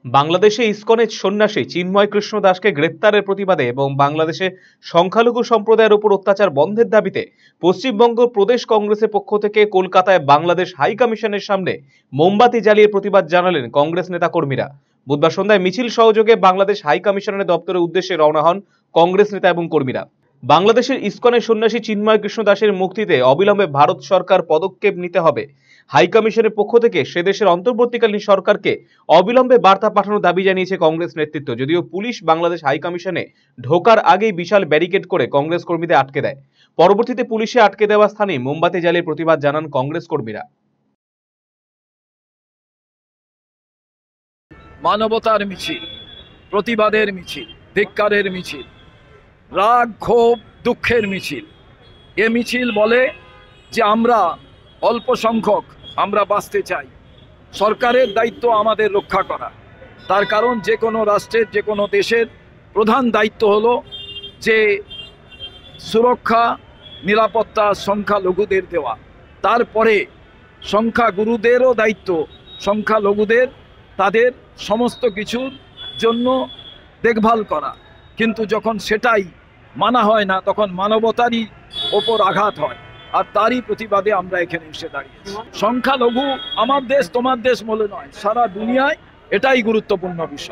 বাংলাদেশে ইসকনের সন্ন্যাসী চিন্ময় কৃষ্ণ দাসকে গ্রেপ্তারের প্রতিবাদে এবং বাংলাদেশে সংখ্যালঘু সম্প্রদায়ের উপর অত্যাচার বন্ধের দাবিতে পশ্চিমবঙ্গ প্রদেশ কংগ্রেসের পক্ষ থেকে কলকাতায় বাংলাদেশ হাই কমিশনের সামনে মোমবাতি জ্বালিয়ে প্রতিবাদ জানালেন কংগ্রেস নেতা কর্মীরা। বুধবার সন্ধ্যায় মিছিল সহযোগে বাংলাদেশ হাই কমিশনের দপ্তরের উদ্দেশ্যে রওনা হন কংগ্রেস নেতা এবং কর্মীরা। বাংলাদেশের ইসকনের সন্ন্যাসী চিন্ময় কৃষ্ণ দাসের মুক্তিতে অবিলম্বে ভারত সরকার পদক্ষেপ নিতে হবে। হাই কমিশনের পক্ষ থেকে সে দেশের অন্তর্বর্তীকালীন সরকারকে অবিলম্বে বার্তা পাঠানোর দাবি জানিয়েছে কংগ্রেস নেতৃত্ব। যদিও পুলিশ বাংলাদেশ হাই কমিশনে ঢোকার আগেই বিশাল ব্যারিকেড করে কংগ্রেস কর্মীদের আটকে দেয়। পরবর্তীতে পুলিশে আটকে দেওয়া স্থানে মোমবাতি জ্বালিয়ে প্রতিবাদ জানান কংগ্রেস কর্মীরা। মানবতার মিছিল, প্রতিবাদের মিছিল, ধিক্কারের মিছিল, রাগ ক্ষোভ দুঃখের মিছিল। এ মিছিল বলে যে আমরা অল্প সংখ্যক আমরা বাঁচতে চাই, সরকারের দায়িত্ব আমাদের রক্ষা করা। তার কারণ যে কোনো রাষ্ট্রের যে কোনো দেশের প্রধান দায়িত্ব হলো যে সুরক্ষা নিরাপত্তা সংখ্যালঘুদের দেওয়া। তারপরে সংখ্যাগুরুদেরও দায়িত্ব সংখ্যালঘুদের তাদের সমস্ত কিছুর জন্য দেখভাল করা। কিন্তু যখন সেটাই মানা হয় না তখন মানবতারই ওপর আঘাত হয়, আর তারই প্রতিবাদে আমরা এখানে এসে দাঁড়িয়েছি। সংখ্যালঘু আমার দেশ তোমার দেশ বলে নয়, সারা দুনিয়ায় এটাই গুরুত্বপূর্ণ বিষয়।